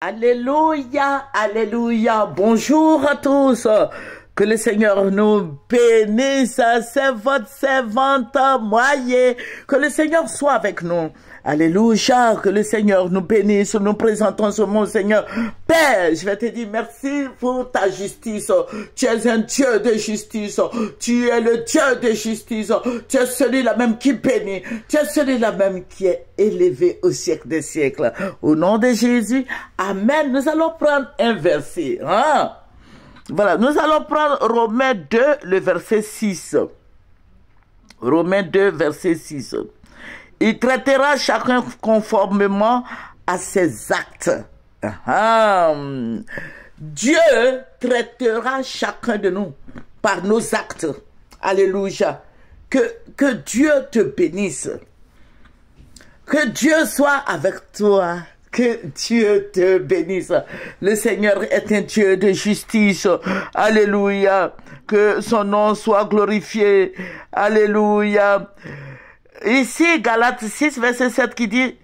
Alléluia, alléluia. Bonjour à tous. Que le Seigneur nous bénisse. C'est votre servante Moye. Que le Seigneur soit avec nous. Alléluia. Que le Seigneur nous bénisse. Nous présentons ce mot, Seigneur. Père, je vais te dire merci pour ta justice. Tu es un Dieu de justice. Tu es le Dieu de justice. Tu es celui-là même qui bénit. Tu es celui-là même qui est élevé au siècle des siècles. Au nom de Jésus, amen. Nous allons prendre un verset. Voilà, nous allons prendre Romains 2, le verset 6. Romains 2, verset 6. Il traitera chacun conformément à ses actes. Dieu traitera chacun de nous par nos actes. Alléluia. Que Dieu te bénisse. Que Dieu soit avec toi. Que Dieu te bénisse. Le Seigneur est un Dieu de justice. Alléluia. Que son nom soit glorifié. Alléluia. Ici, Galates 6, verset 7 qui dit,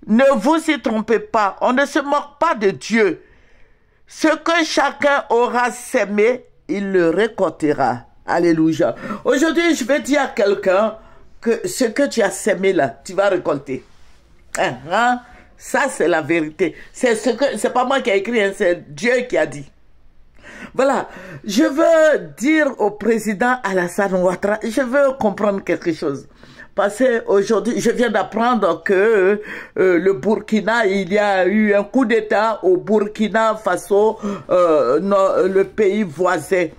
ne vous y trompez pas. On ne se moque pas de Dieu. Ce que chacun aura sémé, il le récoltera. Alléluia. Aujourd'hui, je vais dire à quelqu'un que ce que tu as sémé là, tu vas récolter. Ça, c'est la vérité. C'est pas moi qui ai écrit, c'est Dieu qui a dit. Voilà. Je veux dire au président Alassane Ouattara, je veux comprendre quelque chose. Parce qu'aujourd'hui, je viens d'apprendre que le Burkina, il y a eu un coup d'État au Burkina Faso, le pays voisin.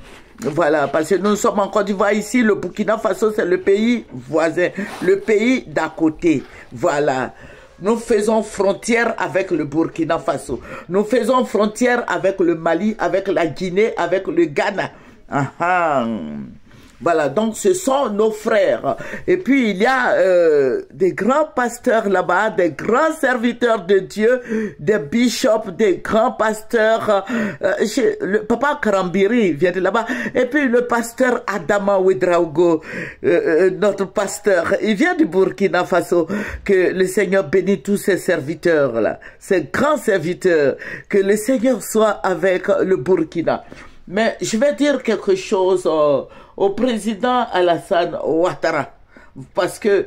Voilà, parce que nous sommes en Côte d'Ivoire ici, le Burkina Faso, c'est le pays voisin, le pays d'à côté. Voilà. Nous faisons frontière avec le Burkina Faso. Nous faisons frontière avec le Mali, avec la Guinée, avec le Ghana. Voilà, donc ce sont nos frères. Et puis il y a des grands pasteurs là-bas, des grands serviteurs de Dieu, des bishops, des grands pasteurs. Le papa Karambiri vient de là-bas. Et puis le pasteur Adama Ouedraogo, notre pasteur, il vient du Burkina Faso. Que le Seigneur bénisse tous ces serviteurs-là, ces grands serviteurs. Que le Seigneur soit avec le Burkina. Mais je vais dire quelque chose au président Alassane Ouattara. Parce que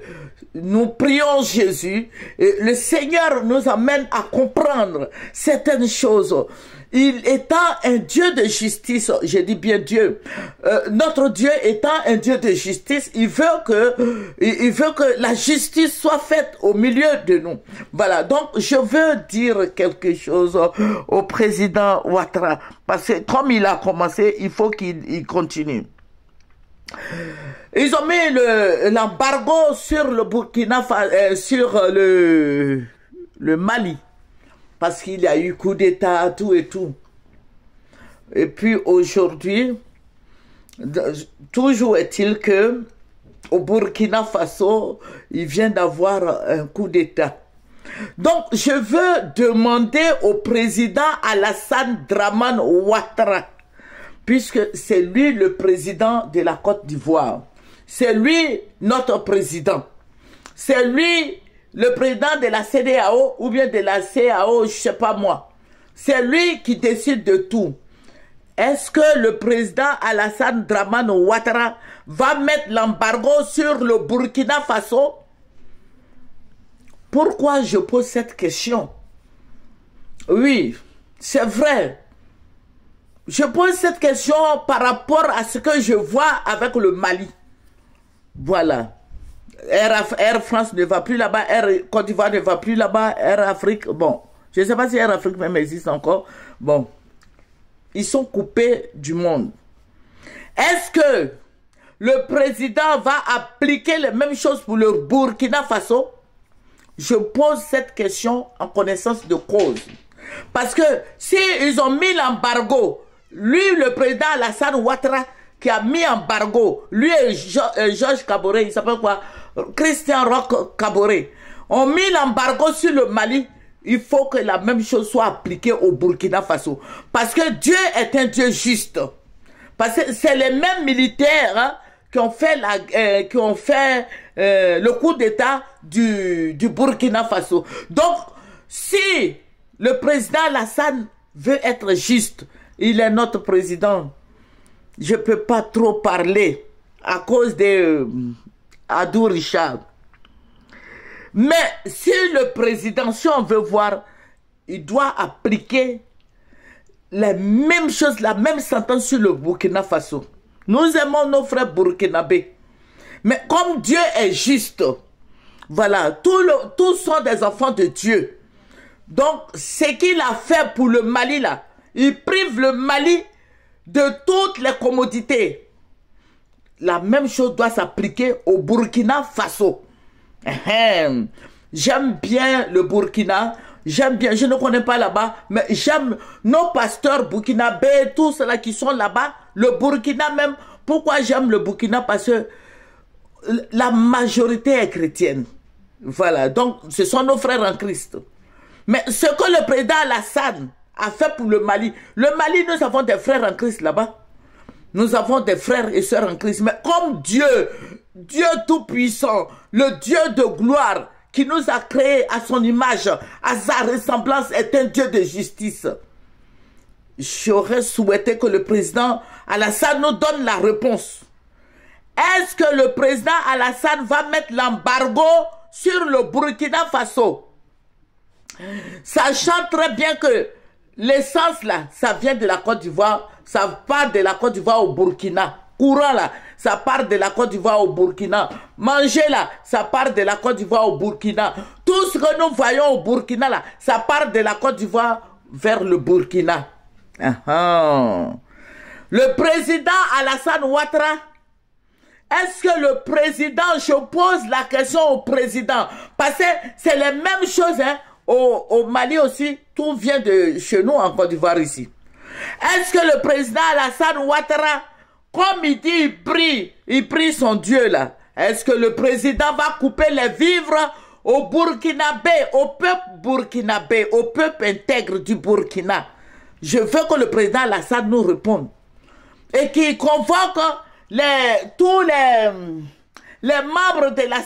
nous prions Jésus et le Seigneur nous amène à comprendre certaines choses. Il étant un Dieu de justice, je dis bien Dieu, notre Dieu étant un Dieu de justice, il veut que la justice soit faite au milieu de nous. Voilà, donc je veux dire quelque chose au président Ouattara, parce que comme il a commencé, il faut qu'il continue. Ils ont mis l'embargo sur le Burkina Faso, sur le Mali. Parce qu'il y a eu coup d'État, tout et tout. Et puis aujourd'hui, toujours est-il que au Burkina Faso, il vient d'avoir un coup d'État. Donc, je veux demander au président Alassane Dramane Ouattara, puisque c'est lui le président de la Côte d'Ivoire. C'est lui notre président. C'est lui le président de la CEDEAO ou bien de la CEAO, je ne sais pas moi. C'est lui qui décide de tout. Est-ce que le président Alassane Dramane Ouattara va mettre l'embargo sur le Burkina Faso? Pourquoi je pose cette question? Oui, c'est vrai. Je pose cette question par rapport à ce que je vois avec le Mali. Voilà. Air France ne va plus là-bas, Air Côte d'Ivoire ne va plus là-bas, Air Afrique, bon, je ne sais pas si Air Afrique même existe encore, bon, ils sont coupés du monde. Est-ce que le président va appliquer les mêmes choses pour le Burkina Faso? Je pose cette question en connaissance de cause. Parce que si ils ont mis l'embargo, lui, le président Alassane Ouattara, qui a mis embargo, lui et Georges Kaboré, il s'appelle quoi? Christian Roch Kaboré, ont mis l'embargo sur le Mali. Il faut que la même chose soit appliquée au Burkina Faso. Parce que Dieu est un Dieu juste. Parce que c'est les mêmes militaires qui ont fait, le coup d'État du Burkina Faso. Donc, si le président Alassane veut être juste. Il est notre président. Je ne peux pas trop parler à cause de Adou Richard. Mais si le président, si on veut voir, il doit appliquer la même chose, la même sentence sur le Burkina Faso. Nous aimons nos frères burkinabés. Mais comme Dieu est juste, voilà, tous sont des enfants de Dieu. Donc, ce qu'il a fait pour le Mali, là, il prive le Mali de toutes les commodités. La même chose doit s'appliquer au Burkina Faso. J'aime bien le Burkina. J'aime bien, je ne connais pas là-bas, mais j'aime nos pasteurs burkinabés, tous ceux-là qui sont là-bas, le Burkina même. Pourquoi j'aime le Burkina? Parce que la majorité est chrétienne. Voilà, donc ce sont nos frères en Christ. Mais ce que le président Alassane a fait pour le Mali, nous avons des frères en Christ là-bas. Nous avons des frères et sœurs en Christ. Mais comme Dieu tout-puissant, le Dieu de gloire, qui nous a créés à son image, à sa ressemblance, est un Dieu de justice. J'aurais souhaité que le président Alassane nous donne la réponse. Est-ce que le président Alassane va mettre l'embargo sur le Burkina Faso? Sachant très bien que l'essence là, ça vient de la Côte d'Ivoire, ça part de la Côte d'Ivoire au Burkina. Courant là, ça part de la Côte d'Ivoire au Burkina. Manger là, ça part de la Côte d'Ivoire au Burkina. Tout ce que nous voyons au Burkina là, ça part de la Côte d'Ivoire vers le Burkina. Le président Alassane Ouattara, est-ce que le président, je pose la question au président, parce que c'est les mêmes choses hein, au Mali aussi, tout vient de chez nous en Côte d'Ivoire ici. Est-ce que le président Alassane Ouattara, comme il dit, il prie son Dieu là. Est-ce que le président va couper les vivres au Burkinabé, au peuple burkinabé, au peuple intègre du Burkina? Je veux que le président Alassane nous réponde. Et qu'il convoque tous les membres de la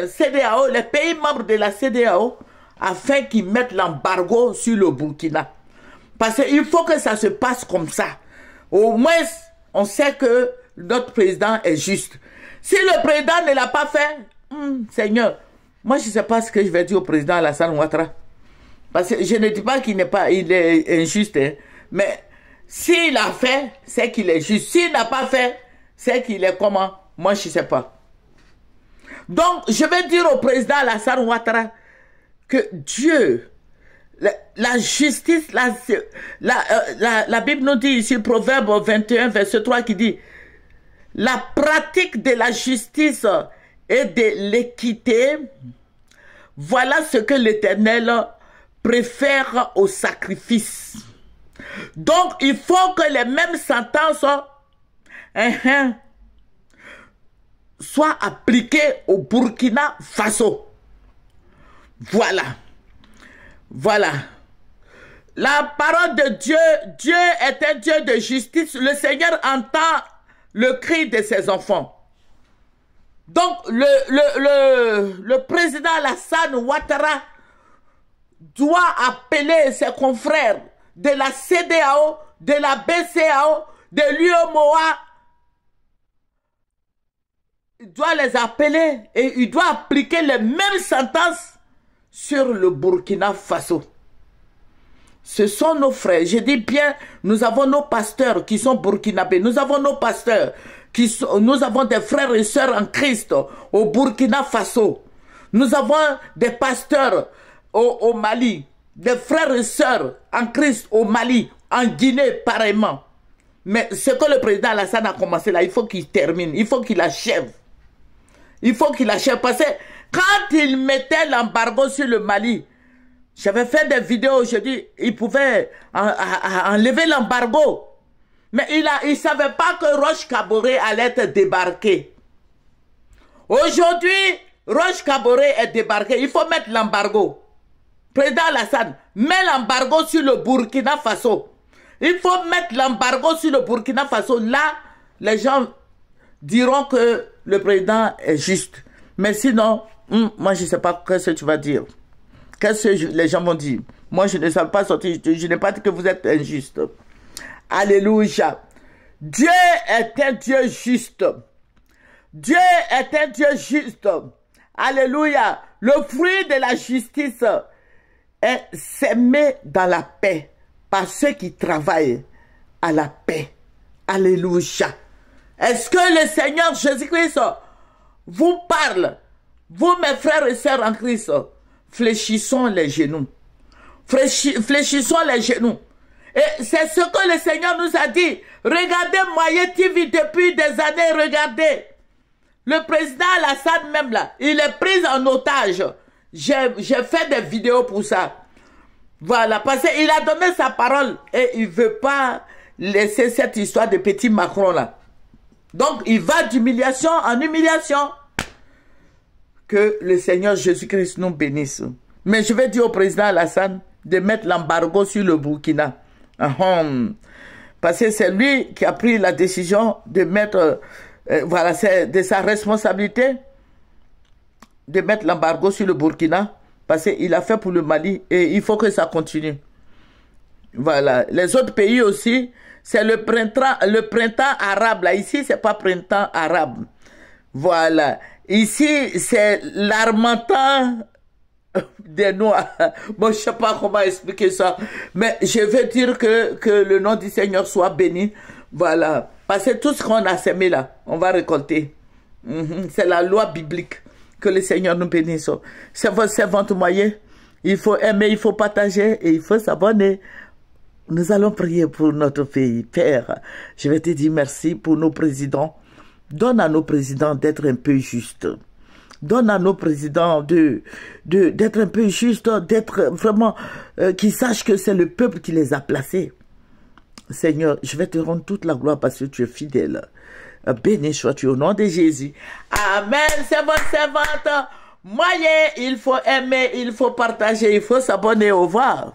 CEDEAO, les pays membres de la CEDEAO, afin qu'ils mettent l'embargo sur le Burkina. Parce qu'il faut que ça se passe comme ça. Au moins, on sait que notre président est juste. Si le président ne l'a pas fait, Seigneur, moi je ne sais pas ce que je vais dire au président Alassane Ouattara. Parce que je ne dis pas qu'il il est injuste, hein, mais s'il a fait, c'est qu'il est juste. S'il n'a pas fait, c'est qu'il est comment? Moi je ne sais pas. Donc, je vais dire au président Alassane Ouattara que Dieu, la justice, la Bible nous dit ici, Proverbe 21, verset 3, qui dit la pratique de la justice et de l'équité, voilà ce que l'Éternel préfère au sacrifice. Donc, il faut que les mêmes sentences soient appliquées au Burkina Faso. Voilà. Voilà. La parole de Dieu, Dieu est un Dieu de justice. Le Seigneur entend le cri de ses enfants. Donc, le président Alassane Ouattara doit appeler ses confrères de la CEDEAO, de la BCEAO, de l'UEMOA. Il doit les appeler et il doit appliquer les mêmes sentences sur le Burkina Faso. Ce sont nos frères. Je dis bien, nous avons nos pasteurs qui sont burkinabés. Nous avons nos pasteurs nous avons des frères et sœurs en Christ au Burkina Faso. Nous avons des pasteurs au Mali, des frères et sœurs en Christ au Mali, en Guinée pareillement. Mais ce que le président Alassane a commencé là, il faut qu'il termine, il faut qu'il achève. Il faut qu'il achève parce que quand il mettait l'embargo sur le Mali, j'avais fait des vidéos, je dis, il pouvait enlever l'embargo. Mais il ne savait pas que Roch Kaboré allait être débarqué. Aujourd'hui, Roch Kaboré est débarqué. Il faut mettre l'embargo. Président Alassane, met l'embargo sur le Burkina Faso. Il faut mettre l'embargo sur le Burkina Faso. Là, les gens diront que le président est juste. Mais sinon, moi je ne sais pas ce que tu vas dire. Qu'est-ce que les gens vont dire? Moi, je ne suis pas sorti. Je n'ai pas dit que vous êtes injuste. Alléluia. Dieu est un Dieu juste. Dieu est un Dieu juste. Alléluia. Le fruit de la justice est semé dans la paix par ceux qui travaillent à la paix. Alléluia. Est-ce que le Seigneur Jésus-Christ vous parle? Vous, mes frères et sœurs en Christ, fléchissons les genoux. Fléchissons les genoux. Et c'est ce que le Seigneur nous a dit. Regardez Moyen TV depuis des années, regardez. Le président Alassane même là, il est pris en otage. J'ai fait des vidéos pour ça. Voilà, parce qu'il a donné sa parole et il ne veut pas laisser cette histoire de petit Macron là. Donc il va d'humiliation en humiliation. Que le Seigneur Jésus-Christ nous bénisse. Mais je vais dire au président Alassane de mettre l'embargo sur le Burkina. Parce que c'est lui qui a pris la décision de mettre, voilà, c'est de sa responsabilité de mettre l'embargo sur le Burkina. Parce qu'il a fait pour le Mali et il faut que ça continue. Voilà. Les autres pays aussi, c'est le printemps arabe. Là, ici, c'est pas printemps arabe. Voilà. Ici, c'est l'harmattan des Noirs. Bon, je ne sais pas comment expliquer ça. Mais je veux dire que le nom du Seigneur soit béni. Voilà. Parce que tout ce qu'on a semé là, on va récolter. C'est la loi biblique. Que le Seigneur nous bénisse. C'est votre moyen. Il faut aimer, il faut partager et il faut s'abonner. Nous allons prier pour notre pays. Père, je vais te dire merci pour nos présidents. Donne à nos présidents d'être un peu justes. Donne à nos présidents d'être un peu justes, d'être vraiment, qu'ils sachent que c'est le peuple qui les a placés. Seigneur, je vais te rendre toute la gloire parce que tu es fidèle. Béni sois-tu au nom de Jésus. Amen. C'est votre servante. Moyen, il faut aimer, il faut partager, il faut s'abonner. Au revoir.